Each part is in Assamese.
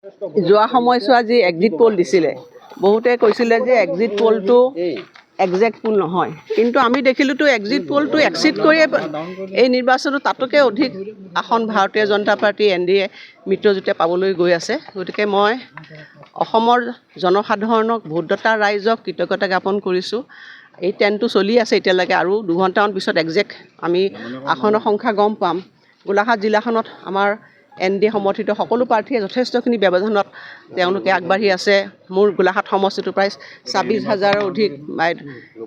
যোৱা সময়ছোৱা যি এক্সিট পোল দিছিলে বহুতে কৈছিলে যে এক্সিট পোলটো একজেক্ট পোল নহয়, কিন্তু আমি দেখিলোঁতো এক্সিট পোলটো এক্সিট কৰিয়ে এই নিৰ্বাচনত তাতোকে অধিক আসন ভাৰতীয় জনতা পাৰ্টি NDA মিত্ৰজোঁটে পাবলৈ গৈ আছে। গতিকে মই অসমৰ জনসাধাৰণক ভোটদাতা ৰাইজক কৃতজ্ঞতা জ্ঞাপন কৰিছোঁ। এই ট্ৰেইনটো চলি আছে এতিয়ালৈকে, আৰু 2 ঘণ্টামান পিছত একজেক্ট আমি আসনৰ সংখ্যা গম পাম। গোলাঘাট জিলাখনত আমাৰ NDA সমৰ্থিত সকলো প্ৰাৰ্থীয়ে যথেষ্টখিনি ব্যৱধানত তেওঁলোকে আগবাঢ়ি আছে। মোৰ গোলাঘাট সমষ্টিটো প্ৰায় 26,000ৰ অধিক,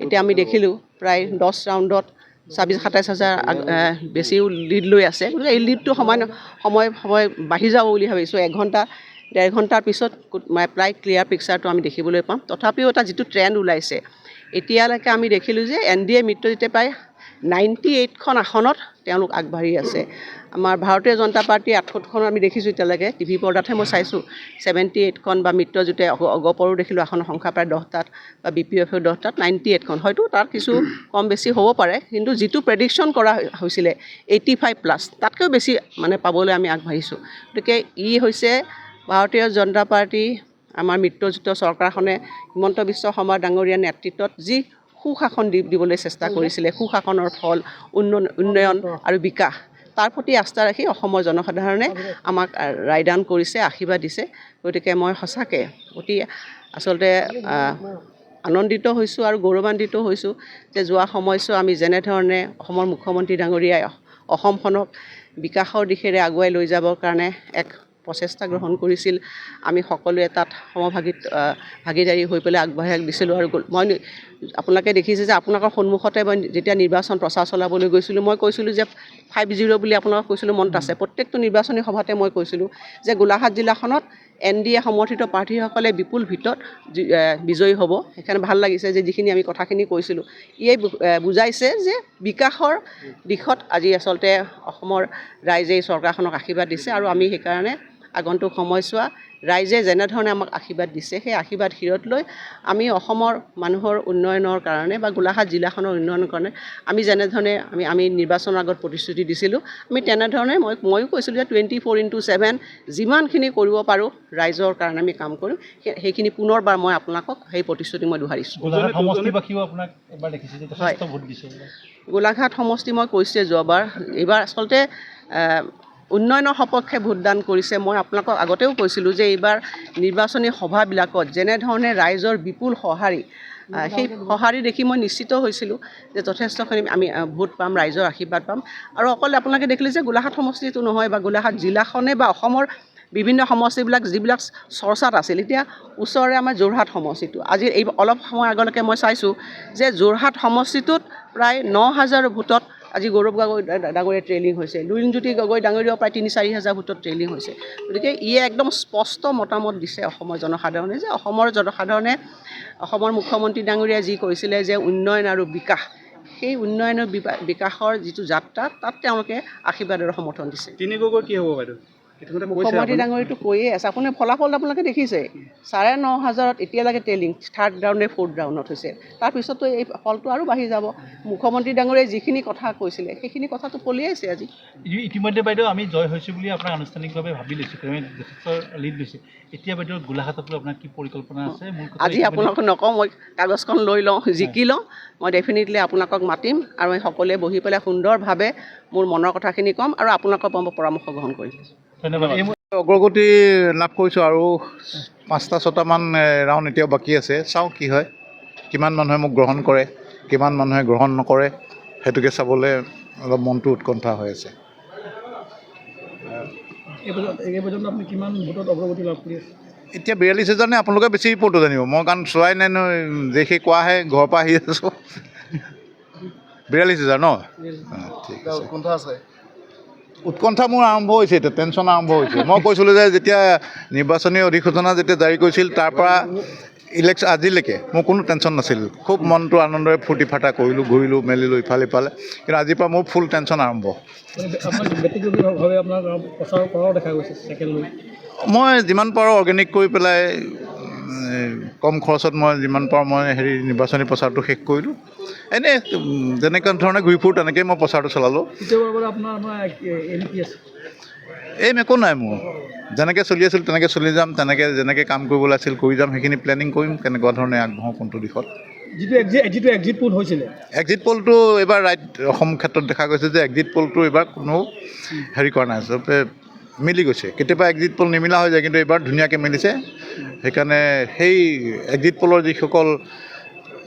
এতিয়া আমি দেখিলোঁ প্ৰায় 10 ৰাউণ্ডত 26-27,000 বেছিও লিড লৈ আছে। গতিকে এই লিডটো সময় বাঢ়ি যাব বুলি ভাবিছোঁ। 1 ঘণ্টা 1.5 ঘণ্টাৰ পিছত প্ৰায় ক্লিয়াৰ পিকচাৰটো আমি দেখিবলৈ পাম। তথাপিও এটা যিটো ট্ৰেণ্ড ওলাইছে, এতিয়ালৈকে আমি দেখিলোঁ যে NDA মিত্ৰজোঁটে প্ৰায় 98খন আসনত তেওঁলোক আগবাঢ়ি আছে। আমাৰ ভাৰতীয় জনতা পাৰ্টীয়ে 68খন আমি দেখিছোঁ এতিয়ালৈকে, টিভি পৰ্দাতহে মই চাইছোঁ 78খন, বা মিত্ৰজোঁটে অগপৰো দেখিলোঁ আসনৰ সংখ্যা প্ৰায় 10টাত, বা BPFও 10টাত 98খন, হয়তো তাত কিছু কম বেছি হ'ব পাৰে, কিন্তু যিটো প্ৰেডিকশ্যন কৰা হৈছিলে 85+, তাতকৈও বেছি পাবলৈ আমি আগবাঢ়িছোঁ। গতিকে ই হৈছে ভাৰতীয় জনতা পাৰ্টি, আমাৰ মিত্ৰজোঁটৰ চৰকাৰখনে হিমন্ত বিশ্ব শৰ্মা ডাঙৰীয়াৰ নেতৃত্বত যি সুশাসন দিবলৈ চেষ্টা কৰিছিলে, সুশাসনৰ ফল উন্নয়ন আৰু বিকাশ, তাৰ প্ৰতি আস্থা ৰাখি অসমৰ জনসাধাৰণে আমাক ৰায়দান কৰিছে, আশীৰ্বাদ দিছে। গতিকে মই সঁচাকৈ অতি আচলতে আনন্দিত হৈছোঁ আৰু গৌৰৱান্বিত হৈছোঁ যে যোৱা সময়ছোৱা আমি যেনেধৰণে অসমৰ মুখ্যমন্ত্ৰী ডাঙৰীয়াই অসমখনক বিকাশৰ দিশেৰে আগুৱাই লৈ যাবৰ কাৰণে এক প্ৰচেষ্টা গ্ৰহণ কৰিছিল, আমি সকলোৱে তাত ভাগীদাৰী হৈ পেলাই আগবাঢ়াই দিছিলোঁ। আৰু মই আপোনালোকে দেখিছে যে আপোনালোকৰ সন্মুখতে মই যেতিয়া নিৰ্বাচন প্ৰচাৰ চলাবলৈ গৈছিলোঁ, মই কৈছিলোঁ যে 5-0 বুলি আপোনালোকক কৈছিলোঁ, মনত আছে। প্ৰত্যেকটো নিৰ্বাচনী সভাতে মই কৈছিলোঁ যে গোলাঘাট জিলাখনত NDA সমৰ্থিত প্ৰাৰ্থীসকলে বিপুল ভিতৰত বিজয়ী হ'ব। সেইকাৰণে ভাল লাগিছে যে যিখিনি আমি কথাখিনি কৈছিলোঁ, ইয়ে বুজাইছে যে বিকাশৰ দিশত আজি আচলতে অসমৰ ৰাইজে চৰকাৰখনক আশীৰ্বাদ দিছে। আৰু আমি সেইকাৰণে আগন্তুক সময়ছোৱা ৰাইজে যেনেধৰণে আমাক আশীৰ্বাদ দিছে, সেই আশীৰ্বাদ শিৰত লৈ আমি অসমৰ মানুহৰ উন্নয়নৰ কাৰণে বা গোলাঘাট জিলাখনৰ উন্নয়নৰ কাৰণে আমি যেনেধৰণে আমি নিৰ্বাচনৰ আগত প্ৰতিশ্ৰুতি দিছিলোঁ, আমি তেনেধৰণে ময়ো কৈছিলোঁ যে 24/7 যিমানখিনি কৰিব পাৰোঁ ৰাইজৰ কাৰণে আমি কাম কৰিম। সেইখিনি পুনৰবাৰ মই আপোনালোকক সেই প্ৰতিশ্ৰুতি মই দোহাৰিছোঁ। গোলাঘাট সমষ্টি মই কৈছোঁৱে যোৱাবাৰ, এইবাৰ আচলতে উন্নয়নৰ সপক্ষে ভোটদান কৰিছে। মই আপোনালোকক আগতেও কৈছিলোঁ যে এইবাৰ নিৰ্বাচনী সভাবিলাকত যেনেধৰণে ৰাইজৰ বিপুল সঁহাৰি, সেই সঁহাৰি দেখি মই নিশ্চিত হৈছিলোঁ যে যথেষ্টখিনি আমি ভোট পাম, ৰাইজৰ আশীৰ্বাদ পাম। আৰু অকল আপোনালোকে দেখিলে যে গোলাঘাট সমষ্টিটো নহয়, বা গোলাঘাট জিলাখনে বা অসমৰ বিভিন্ন সমষ্টিবিলাক যিবিলাক চৰ্চাত আছিল, এতিয়া ওচৰৰে আমাৰ যোৰহাট সমষ্টিটো, আজি এই অলপ সময় আগলৈকে মই চাইছোঁ যে যোৰহাট সমষ্টিটোত প্ৰায় 9,000 ভোটত আজি গৌৰৱ গগৈ ডাঙৰীয়া ট্ৰেইলিং হৈছে, লুৰিণজ্যোতি গগৈ ডাঙৰীয়াও প্ৰায় 3-4 হাজাৰ ভোটত ট্ৰেইলিং হৈছে। গতিকে ইয়ে একদম স্পষ্ট মতামত দিছে অসমৰ জনসাধাৰণে যে অসমৰ জনসাধাৰণে অসমৰ মুখ্যমন্ত্ৰী ডাঙৰীয়াই যি কৈছিলে যে উন্নয়ন আৰু বিকাশ, সেই উন্নয়ন আৰু বিকাশৰ যিটো যাত্ৰা, তাত তেওঁলোকে আশীৰ্বাদ আৰু সমৰ্থন দিছে। 3 গগৈ কি হ'ব বাইদেউ? মুখ্যমন্ত্ৰী ডাঙৰীয়াটো কৈয়ে আছে, আপুনি ফলাফল আপোনালোকে দেখিছে 9,500 এতিয়ালৈকে ট্ৰেইলিং, 3rd ৰাউণ্ডে 4th ৰাউণ্ডত হৈছে। তাৰপিছতো এই ফলটো আৰু বাঢ়ি যাব। মুখ্যমন্ত্ৰী ডাঙৰীয়াই যিখিনি কথা কৈছিলে সেইখিনি কথাটো পলিয়াইছে আজি। ইতিমধ্যে বাইদেউ আমি জয় হৈছোঁ বুলি আপোনাক আনুষ্ঠানিকভাৱে ভাবি লৈছোঁ, যথেষ্ট লিড লৈছে। এতিয়া বাইদেউ গোলাঘাটত আপোনাৰ কি পৰিকল্পনা আছে? আজি আপোনালোকক নকওঁ, মই কাগজখন লৈ লওঁ, জিকি লওঁ, মই ডেফিনেটলি আপোনালোকক মাতিম আৰু আমি সকলোৱে বহি পেলাই সুন্দৰভাৱে মোৰ মনৰ কথাখিনি ক'ম আৰু আপোনালোকৰ পৰামৰ্শ গ্ৰহণ কৰিম। ধন্যবাদ। অগ্ৰগতি লাভ কৰিছোঁ আৰু 5-6টামান ৰাউণ্ড এতিয়াও বাকী আছে। চাওঁ কি হয়, কিমান মানুহে মোক গ্ৰহণ কৰে, কিমান মানুহে গ্ৰহণ নকৰে, সেইটোকে চাবলৈ অলপ মনটো উৎকণ্ঠা হৈ আছে। এই পৰ্যন্ত আপুনি কিমান ভোটত অগ্ৰগতি লাভ কৰি আছে? এতিয়া 42,000 নে আপোনালোকে বেছি ৰিপৰ্টটো জানিব, মই কাৰণ চোৱাই নাই নহয়, দেখি কোৱাহে, ঘৰৰ পৰা আহি আছোঁ। 42,000 ন? ঠিক আছে। উৎকণ্ঠা মোৰ আৰম্ভ হৈছে, এতিয়া টেনশ্যন আৰম্ভ হৈছে। মই কৈছিলোঁ যে যেতিয়া নিৰ্বাচনী অধিসূচনা যেতিয়া জাৰি কৰিছিল, তাৰপৰা ইলেকশ্যন আজিলৈকে মোৰ কোনো টেনশ্যন নাছিল। খুব মনটো আনন্দৰে ফূৰ্তি ফাৰ্তা কৰিলোঁ, ঘূৰিলোঁ মেলিলোঁ ইফালে ইফালে, কিন্তু আজিৰ পৰা মোৰ ফুল টেনশ্যন আৰম্ভ। মই যিমান পাৰোঁ অৰ্গেনিক কৰি পেলাই, কম খৰচত মই যিমান পাৰোঁ মই নিৰ্বাচনী প্ৰচাৰটো শেষ কৰিলোঁ। এনেই যেনেকুৱা ধৰণে ঘূৰি ফুৰোঁ তেনেকৈয়ে মই প্ৰচাৰটো চলালোঁ। এইম একো নাই মোৰ যেনেকৈ চলি আছিল তেনেকৈ চলি যাম, যেনেকৈ কাম কৰিবলৈ আছিল কৰি যাম, সেইখিনি প্লেনিং কৰিম কেনেকুৱা ধৰণে আগবঢ়াওঁ কোনটো দিশত। যিটো এক্সিট পোল হৈছিলে, এক্সিট পলটো এইবাৰ অসম ক্ষেত্ৰত দেখা গৈছে যে এক্সিট পলটো এইবাৰ কোনো হেৰি কৰা নাই, চবে মিলি গৈছে। কেতিয়াবা এক্সিট পল নিমিলা হৈ যায়, কিন্তু এইবাৰ ধুনীয়াকৈ মিলিছে। সেইকাৰণে সেই এক্সিট পলৰ যিসকল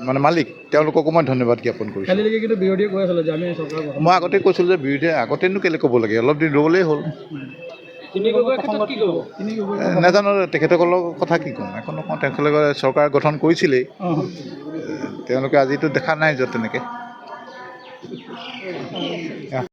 মানে মালিক তেওঁলোককো মই ধন্যবাদ জ্ঞাপন কৰিছোঁ। কালিলৈকে কিন্তু বিৰোধীয়ে কৈ আছিলে যে আমি চৰকাৰ মই আগতে কৈছিলোঁ যে বিৰোধীয়ে আগতেনো কেলৈ ক'ব লাগে, অলপ দিন ৰ'লেই হ'ল। নাজানো তেখেতসকলৰ কথা কি ক'ম, একো নকওঁ। তেখেতলোকে চৰকাৰ গঠন কৰিছিলেই, তেওঁলোকে আজিতো দেখা নাই য'ত তেনেকৈ।